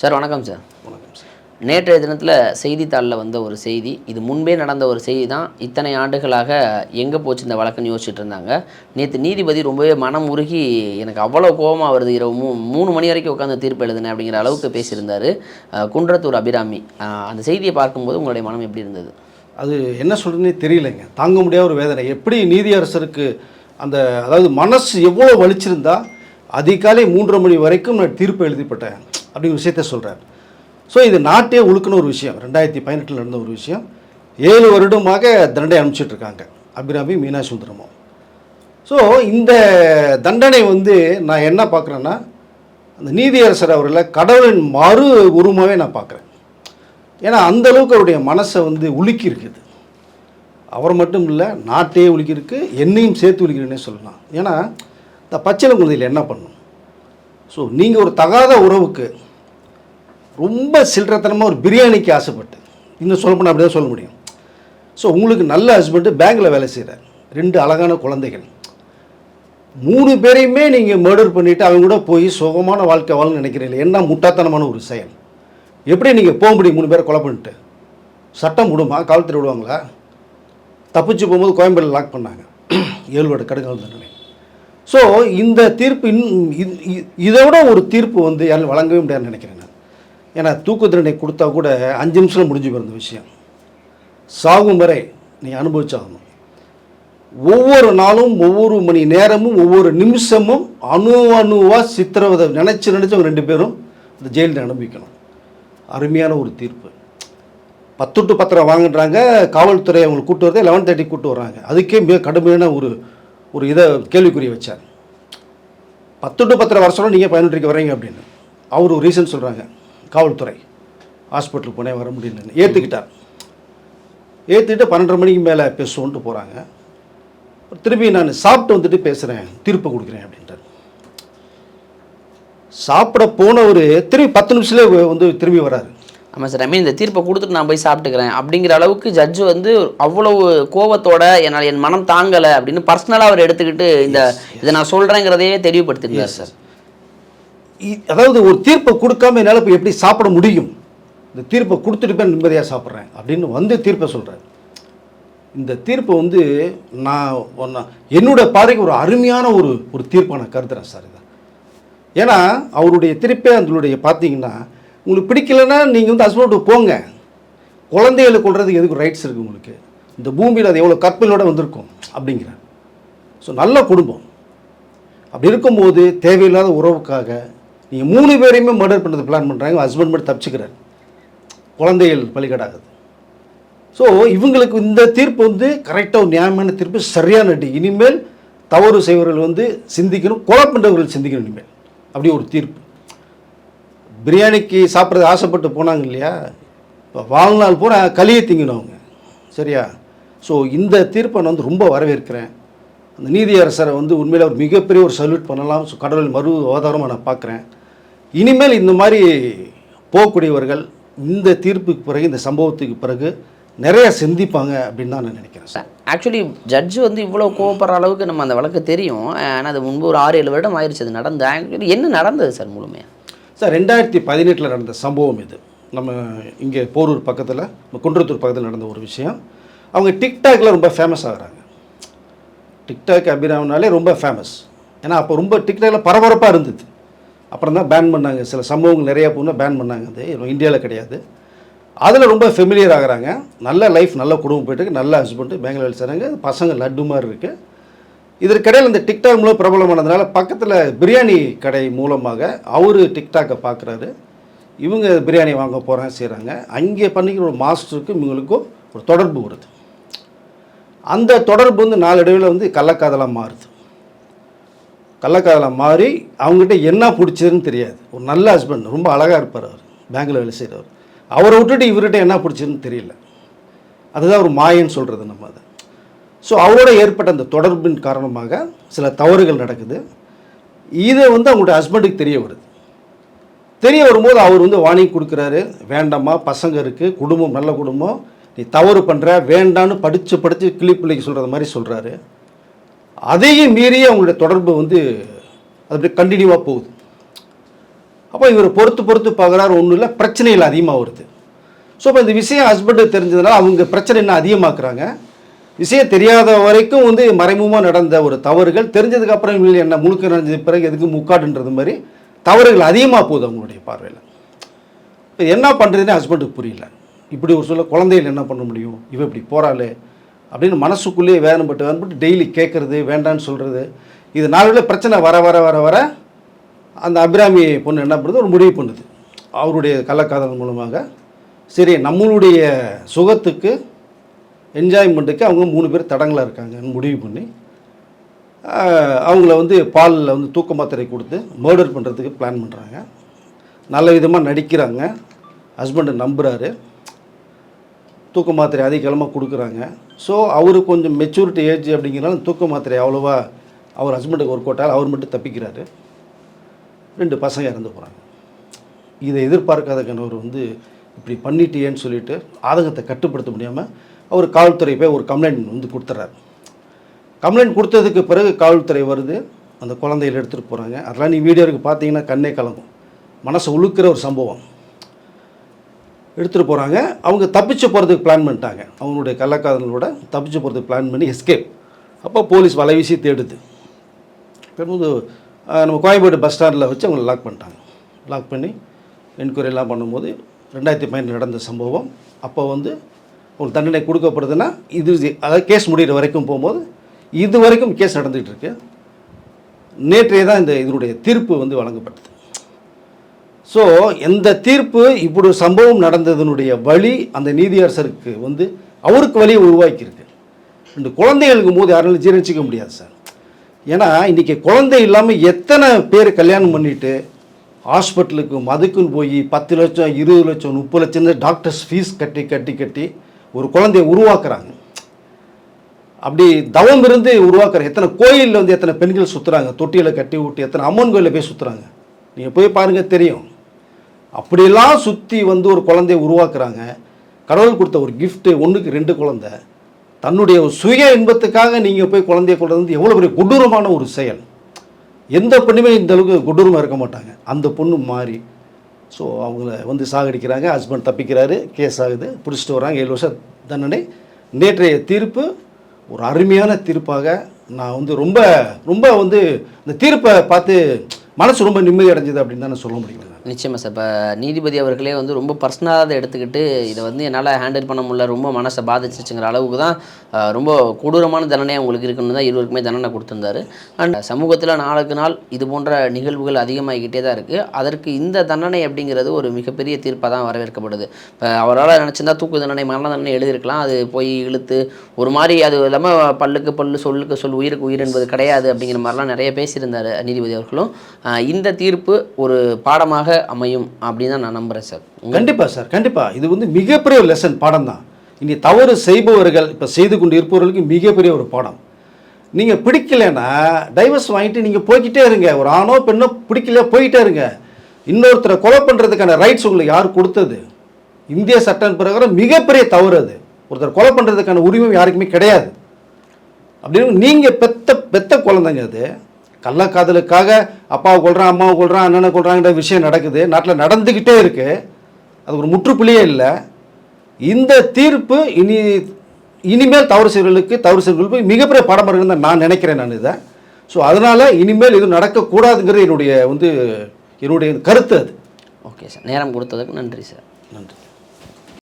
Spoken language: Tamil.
சார் வணக்கம் சார். வணக்கம் சார். நேற்றைய தினத்தில் செய்தித்தாளில் வந்த ஒரு செய்தி, இது முன்பே நடந்த ஒரு செய்தி தான். இத்தனை ஆண்டுகளாக எங்கே போச்சு இந்த வழக்குன்னு யோசிச்சுட்டு இருந்தாங்க. நேற்று நீதிபதி ரொம்பவே மனம் உருகி, எனக்கு அவ்வளோ கோபமாக வருது, இரவு 3 மணி வரைக்கும் உட்காந்து தீர்ப்பு எழுதுனேன் அப்படிங்கிற அளவுக்கு பேசியிருந்தார் குன்றத்தூர் அபிராமி. அந்த செய்தியை பார்க்கும்போது உங்களுடைய மனம் எப்படி இருந்தது? அது என்ன சொல்கிறதுனே தெரியலைங்க. தாங்க முடியாத ஒரு வேதனை. எப்படி நீதியரசருக்கு அந்த அதாவது மனசு எவ்வளோ வலிச்சிருந்தா அதிகாலை 3:30 மணி வரைக்கும் நான் தீர்ப்பு எழுதிப்பட்டேன் அப்படிங்கிற விஷயத்த சொல்கிறார். ஸோ இது நாட்டே உழுக்குன ஒரு விஷயம். 2018 நடந்த ஒரு விஷயம். 7 வருடமாக தண்டனை அனுப்பிச்சிட்ருக்காங்க அபிராமி மீனா சுந்தரமும். ஸோ இந்த தண்டனை நான் என்ன பார்க்குறேன்னா, அந்த நீதியரசர் அவர்களை கடவுளின் மறு உருவமாகவே நான் பார்க்குறேன். ஏன்னா அந்தளவுக்கு அவருடைய மனசை உலுக்கி இருக்குது. அவர் மட்டும் இல்லை, நாட்டையே உலுக்கியிருக்கு, என்னையும் சேர்த்து உலுக்கிறேன்னே சொல்லலாம். ஏன்னா இந்த பச்சிளம் குழந்தையில் என்ன பண்ணும்? ஸோ நீங்கள் ஒரு தகாத உறவுக்கு ரொம்ப சில்லறத்தனமாக ஒரு பிரியாணிக்கு ஆசைப்பட்டு, இன்னும் சொல்லப்போனால் அப்படி தான் சொல்ல முடியும். ஸோ உங்களுக்கு நல்ல ஹஸ்பண்டு பேங்கில் வேலை செய்கிறார், 2 அழகான குழந்தைகள், 3 பேரையுமே நீங்கள் மர்டர் பண்ணிவிட்டு அவங்க கூட போய் சுகமான வாழ்க்கை வாழணும்னு நினைக்கிறீங்க. என்ன முட்டாத்தனமான ஒரு செயல்! எப்படி நீங்கள் போக முடியும் 3 பேரை கொலை பண்ணிட்டு? சட்டம் விடுமா? காவல்துறை விடுவாங்களா? தப்பிச்சு போகும்போது கோயம்பேடில் லாக் பண்ணாங்க 7 வருட கடுங்கால தண்டனை. ஸோ இந்த தீர்ப்பு இதை விட ஒரு தீர்ப்பு யாரும் வழங்கவே முடியாதுன்னு நினைக்கிறேன் நான். ஏன்னா தூக்கு தண்டனை கொடுத்தா கூட 5 நிமிஷத்தில் முடிஞ்சு போகிற விஷயம். சாகும் வரை நீங்கள் அனுபவிச்சாகணும். ஒவ்வொரு நாளும், ஒவ்வொரு மணி நேரமும், ஒவ்வொரு நிமிஷமும் அணுவாக சித்திரவதை நினச்சி அவங்க 2 பேரும் இந்த ஜெயிலில் அனுபவிக்கணும். அருமையான ஒரு தீர்ப்பு. 10 to 10 வாங்குறாங்க காவல்துறை. அவங்களுக்கு கூட்டு வரதே 11:30 கூட்டு வர்றாங்க. அதுக்கே மிக கடுமையான ஒரு இதை கேள்விக்குரிய வச்சார். 10 to 10 வர சொல்ல நீங்கள் 11:30 வரீங்க அப்படின்னு அவர் ஒரு ரீசன் சொல்கிறாங்க. காவல்துறை ஹாஸ்பிட்டலுக்கு போனேன், வர முடியலன்னு ஏற்றுக்கிட்டார். ஏற்றுக்கிட்டு 12:30 மணிக்கு மேலே பேசுவோன்ட்டு போகிறாங்க. திரும்பி நான் சாப்பிட்டு பேசுகிறேன், தீர்ப்பு கொடுக்குறேன் அப்படின்ட்டார். சாப்பிட போனவர் திரும்பி 10 நிமிஷத்துலேயே திரும்பி வராரு. ஆமாம் சார், இந்த தீர்ப்பை கொடுத்துட்டு நான் போய் சாப்பிட்டுக்கிறேன் அப்படிங்கிற அளவுக்கு ஜட்ஜு அவ்வளவு கோபத்தோட என் மனம் தாங்கலை அப்படின்னு பர்சனலாக அவர் எடுத்துக்கிட்டு இதை நான் சொல்கிறேங்கிறதையே தெளிவுபடுத்திருக்கார் சார். அதாவது ஒரு தீர்ப்பை கொடுக்காம என்னால் இப்போ எப்படி சாப்பிட முடியும்? இந்த தீர்ப்பை கொடுத்துட்டு போய் நிம்மதியாக சாப்பிட்றேன் அப்படின்னு தீர்ப்பை சொல்கிறார். இந்த தீர்ப்பை நான் என்னோட பார்வைக்கு ஒரு அருமையான ஒரு தீர்ப்பை நான் கருதுகிறேன் சார். இதை ஏன்னா அவருடைய தீர்ப்பே அதனுடைய பார்த்தீங்கன்னா, உங்களுக்கு பிடிக்கலைன்னா நீங்கள் ஹஸ்பண்ட் போங்க, குழந்தைகளை கொள்றதுக்கு எதுக்கு ரைட்ஸ் இருக்குது உங்களுக்கு? இந்த பூமியில் அது எவ்வளோ கற்பலோடு வந்திருக்கும் அப்படிங்கிறார். ஸோ நல்ல குடும்பம் அப்படி இருக்கும்போது தேவையில்லாத உறவுக்காக நீங்கள் 3 பேரையுமே மர்டர் பண்ணுறது பிளான் பண்ணுறாங்க. ஹஸ்பண்ட் மட்டும் தப்பிச்சுக்கிறார், குழந்தைகள் பலிகடாகுது. ஸோ இவங்களுக்கு இந்த தீர்ப்பு கரெக்டாக ஒரு நியாயமான தீர்ப்பு, சரியான அடி. இனிமேல் தவறு செய்வர்கள் சிந்திக்கணும், கொலை பண்ணுறவர்கள் சிந்திக்கணும் இனிமேல். அப்படி ஒரு தீர்ப்பு. பிரியாணிக்கு சாப்பிட்றது ஆசைப்பட்டு போனாங்க இல்லையா, இப்போ வாழ்நாள் பூரா களியை திங்கணும் அவங்க, சரியா? ஸோ இந்த தீர்ப்பை நான் ரொம்ப வரவேற்கிறேன். அந்த நீதியரசரை உண்மையில் ஒரு மிகப்பெரிய ஒரு சல்யூட் பண்ணலாம். ஸோ கடவுள் மறு அவதாரமாக நான் பார்க்குறேன். இனிமேல் இந்த மாதிரி போகக்கூடியவர்கள் இந்த தீர்ப்புக்கு பிறகு, இந்த சம்பவத்துக்கு பிறகு நிறைய சிந்திப்பாங்க அப்படின்னு தான் நான் நினைக்கிறேன் சார். ஆக்சுவலி ஜட்ஜு இவ்வளோ கோவப்படுற அளவுக்கு நம்ம அந்த வழக்கு தெரியும். ஆனால் அது முன்பு ஒரு 6-7 வருடம் ஆயிடுச்சு அது நடந்து. ஆக்சுவலி என்ன நடந்தது சார் முழுமையாக? சார் 2018 நடந்த சம்பவம் இது. நம்ம இங்கே போரூர் பக்கத்தில், குன்றத்தூர் பக்கத்தில் நடந்த ஒரு விஷயம். அவங்க டிக்டாக்ல ரொம்ப ஃபேமஸ் ஆகிறாங்க. டிக்டாக் அபிராமினாலே ரொம்ப ஃபேமஸ். ஏன்னா அப்போ ரொம்ப டிக்டாக்ல பரபரப்பாக இருந்தது. அப்புறம் தான் பேன் பண்ணாங்க. சில சம்பவங்கள் நிறையா போனால் பேன் பண்ணாங்க. அது இந்தியாவில் கிடையாது. அதில் ரொம்ப ஃபெமிலியர் ஆகிறாங்க. நல்ல லைஃப், நல்ல குடும்பம் போய்ட்டு, நல்ல ஹஸ்பண்டு, பேங்கில் வேலை செய்கிறாங்க, பசங்க லட்டு மாதிரி இருக்குது. இதற்கிடையில் இந்த டிக்டாக் மூலம் பிரபலமானதுனால பக்கத்தில் பிரியாணி கடை மூலமாக அவர் டிக்டாக்கை பார்க்குறாரு. இவங்க பிரியாணி வாங்க போகிறாங்க, செய்கிறாங்க. அங்கே பண்ணிக்கிற ஒரு மாஸ்டருக்கும் இவங்களுக்கும் ஒரு தொடர்பு வருது. அந்த தொடர்பு நாளடைவில் கள்ளக்காதலாக மாறுது. கள்ளக்காதலாக மாறி அவங்ககிட்ட என்ன பிடிச்சதுன்னு தெரியாது. ஒரு நல்ல ஹஸ்பண்ட், ரொம்ப அழகாக இருப்பார், அவர் பேங்கில் வேலை செய்கிறவர். அவரை விட்டுட்டு இவர்கிட்ட என்ன பிடிச்சதுன்னு தெரியல. அதுதான் ஒரு மாயன்னு சொல்கிறது நம்ம அதை. ஸோ அவரோட ஏற்பட்ட அந்த தொடர்பின் காரணமாக சில தவறுகள் நடக்குது. இதை அவங்களுடைய ஹஸ்பண்டுக்கு தெரிய வருது. தெரிய வரும்போது அவர் வார்னிங் கொடுக்குறாரு, வேண்டாமா, பசங்க இருக்குது, குடும்பம் நல்ல குடும்பம், நீ தவறு பண்ணுற, வேண்டான்னு படித்து கிளிப்பிள்ளைக்கு சொல்கிற மாதிரி சொல்கிறாரு. அதையும் மீறி அவங்களுடைய தொடர்பு அது அப்படியே கண்டினியூவாக போகுது. அப்போ இவர் பொறுத்து பார்க்குறாரு, ஒன்றும் இல்லை, பிரச்சனைகள் அதிகமாக வருது. ஸோ இப்போ இந்த விஷயம் ஹஸ்பண்டுக்கு தெரிஞ்சதுனால அவங்க பிரச்சனை என்ன அதிகமாக்குறாங்க. விஷயம் தெரியாத வரைக்கும் வந்து மறைமுகமாக நடந்த ஒரு தவறுகள் தெரிஞ்சதுக்கப்புறம் இவங்க என்ன முழுக்க நிறைஞ்ச பிறகு எதுக்கு முக்காடுன்றது மாதிரி தவறுகள் அதிகமாக போகுது அவங்களுடைய பார்வையில். இப்போ என்ன பண்ணுறதுன்னு ஹஸ்பண்டுக்கு புரியல. இப்படி ஒரு சொல்ல குழந்தைகள் என்ன பண்ண முடியும், இவ இப்படி போகிறாளே அப்படின்னு மனசுக்குள்ளேயே வேணும்பட்டு டெய்லி கேட்குறது, வேண்டான்னு சொல்கிறது. இது நாளில் பிரச்சனை வர வர வர வர அந்த அபிராமி பொண்ணு என்ன பண்ணுறது, ஒரு முடிவு பண்ணுது. அவருடைய கள்ளக்காதல் மூலமாக சரி நம்மளுடைய சுகத்துக்கு என்ஜாய்மெண்ட்டுக்கு அவங்க 3 பேர் தடங்களாக இருக்காங்கன்னு முடிவு பண்ணி அவங்கள வந்து பாலில் வந்து தூக்க மாத்திரை கொடுத்து மர்டர் பண்ணுறதுக்கு பிளான் பண்ணுறாங்க. நல்ல விதமாக நடிக்கிறாங்க. ஹஸ்பண்டை நம்புகிறாரு. தூக்க மாத்திரை அதிகளமாக கொடுக்குறாங்க. ஸோ அவர் கொஞ்சம் மெச்சூரிட்டி ஏஜ் அப்படிங்கிறனால தூக்க மாத்திரை அவ்வளோவா அவர் ஹஸ்பண்டுக்கு ஒர்க் அவுட்டால் அவர் மட்டும் தப்பிக்கிறாரு. 2 பசங்க இறந்து போகிறாங்க. இதை எதிர்பார்க்காத கணவர் வந்து இப்படி பண்ணிட்டியேன்னு சொல்லிட்டு ஆதங்கத்தை கட்டுப்படுத்த முடியாமல் அவர் காவல்துறை போய் ஒரு கம்ப்ளைண்ட் வந்து கொடுத்துட்றாரு. கம்ப்ளைண்ட் கொடுத்ததுக்கு பிறகு காவல்துறை வருது, அந்த குழந்தைகளை எடுத்துகிட்டு போகிறாங்க. அதெல்லாம் நீ வீடியோவுக்கு பார்த்தீங்கன்னா கண்ணே கலங்கும். மனசை உழுக்கிற ஒரு சம்பவம். எடுத்துகிட்டு போகிறாங்க. அவங்க தப்பிச்சு போகிறதுக்கு பிளான் பண்ணிட்டாங்க. அவங்களுடைய கள்ளக்காதலோட தப்பிச்சு போகிறதுக்கு பிளான் பண்ணி எஸ்கேப். அப்போ போலீஸ் வலை வீசி தேடுது. பெரும்போது நம்ம கோயம்பேடு பஸ் ஸ்டாண்டில் வச்சு அவங்களை லாக் பண்ணிட்டாங்க. லாக் பண்ணி என்கொயரிலாம் பண்ணும்போது 2015 நடந்த சம்பவம். அப்போ வந்து ஒரு தண்டனை கொடுக்கப்படுதுன்னா இது அதாவது கேஸ் முடிகிற வரைக்கும் போகும்போது இது வரைக்கும் கேஸ் நடந்துகிட்டு இருக்கு. நேற்றைய தான் இதனுடைய தீர்ப்பு வந்து வழங்கப்பட்டது. ஸோ எந்த தீர்ப்பு இப்படி ஒரு சம்பவம் நடந்ததனுடைய வழி அந்த நீதியரசருக்கு வந்து அவருக்கு வழியை உருவாக்கியிருக்கு. 2 குழந்தைகளுக்கும் போது யாராலும் ஜீரணிச்சிக்க முடியாது சார். ஏன்னா இன்றைக்கி குழந்தை இல்லாமல் எத்தனை பேர் கல்யாணம் பண்ணிவிட்டு ஹாஸ்பிட்டலுக்கும் அதுக்குன்னு போய் 10 லட்சம் 20 லட்சம் 30 லட்சம் டாக்டர்ஸ் ஃபீஸ் கட்டி ஒரு குழந்தைய உருவாக்குறாங்க. அப்படி தவம் இருந்து உருவாக்குற எத்தனை கோயிலில் வந்து எத்தனை பெண்கள் சுற்றுறாங்க, தொட்டியில் கட்டி விட்டு எத்தனை அம்மன் கோயிலில் போய் சுற்றுறாங்க. நீங்கள் போய் பாருங்கள் தெரியும். அப்படியெல்லாம் சுற்றி வந்து ஒரு குழந்தைய உருவாக்குறாங்க. கடவுள் கொடுத்த ஒரு கிஃப்ட்டு, 1க்கு 2 குழந்தை. தன்னுடைய சுய இன்பத்துக்காக நீங்கள் போய் குழந்தைய கொண்டு வந்து எவ்வளோ பெரிய கொடூரமான ஒரு செயல். எந்த பெண்ணுமே இந்த அளவுக்கு கொடூரமாக இருக்க மாட்டாங்க. அந்த பொண்ணு மாறி ஸோ அவங்கள வந்து சாகடிக்கிறாங்க. ஹஸ்பண்ட் தப்பிக்கிறாரு. கேஸ் ஆகுது, பிடிச்சிட்டு வராங்க. 7 வருஷம் தண்டனை. நேற்றைய தீர்ப்பு ஒரு அருமையான தீர்ப்பாக நான் வந்து ரொம்ப ரொம்ப வந்து இந்த தீர்ப்பை பார்த்து மனசு ரொம்ப நிம்மதி அடைஞ்சது அப்படின்னு தான் நான் சொல்ல முடியும். நிச்சயமாக சார். இப்போ நீதிபதி அவர்களே வந்து ரொம்ப பர்சனலாக அதை எடுத்துக்கிட்டு இதை வந்து என்னால் ஹேண்டில் பண்ண முடியல, ரொம்ப மனசை பாதிச்சிச்சுங்கிற அளவுக்கு தான் ரொம்ப கொடூரமான தண்டனை அவங்களுக்கு இருக்குன்னு தான் இருவருக்குமே தண்டனை கொடுத்துருந்தாரு. அண்ட் சமூகத்தில் நாளுக்கு நாள் இது போன்ற நிகழ்வுகள் அதிகமாகிக்கிட்டே தான் இருக்குது. அதற்கு இந்த தண்டனை அப்படிங்கிறது ஒரு மிகப்பெரிய தீர்ப்பாக தான் வரவேற்கப்படுது. இப்போ அவரால் நினச்சிருந்தா தூக்கு தண்டனை, மரண தண்டனை எழுதியிருக்கலாம். அது போய் இழுத்து ஒரு மாதிரி அது இல்லாமல் பல்லுக்கு பல்லு சொல்லுக்கு சொல் உயிருக்கு உயிர் என்பது கிடையாது அப்படிங்கிற மாதிரிலாம் நிறைய பேசியிருந்தார் நீதிபதி அவர்களும். இந்த தீர்ப்பு ஒரு பாடமாக அமையும் அப்படின்னு தான் நான் நம்புகிறேன் சார். கண்டிப்பாக சார், கண்டிப்பாக. இது வந்து மிகப்பெரிய ஒரு லெசன், பாடம் தான். இனி தவறு செய்பவர்கள் இப்போ செய்து கொண்டு இருப்பவர்களுக்கு மிகப்பெரிய ஒரு பாடம். நீங்கள் பிடிக்கலைன்னா டைவர்ஸ் வாங்கிட்டு நீங்கள் போய்கிட்டே இருங்க. ஒரு ஆணோ பெண்ணோ பிடிக்கலையா போய்கிட்டே இருங்க. இன்னொருத்தரை கொலை பண்ணுறதுக்கான ரைட்ஸ் உங்களுக்கு யார் கொடுத்தது? இந்திய சட்டம் பிரகாரம் மிகப்பெரிய தவறு அது. ஒருத்தர் கொலை பண்ணுறதுக்கான உரிமை யாருக்குமே கிடையாது. அப்படின்னு நீங்கள் பெத்த குழந்தைங்க. அது கள்ளக்காதலுக்காக அப்பாவை கொள்கிறான், அம்மாவை கொள்கிறான், அண்ணனை கொள்கிறாங்கிற விஷயம் நடக்குது, நாட்டில் நடந்துக்கிட்டே இருக்குது. அது ஒரு முற்றுப்புள்ளியே இல்லை. இந்த தீர்ப்பு இனிமேல் தவறு செய்வர்களுக்கு மிகப்பெரிய பாடம் இருக்குன்னு தான் நான் நினைக்கிறேன். நான் இதை ஸோ அதனால் இனிமேல் இது நடக்கக்கூடாதுங்கிறது என்னுடைய கருத்து அது. ஓகே சார், நேரம் கொடுத்ததுக்கு நன்றி சார். நன்றி.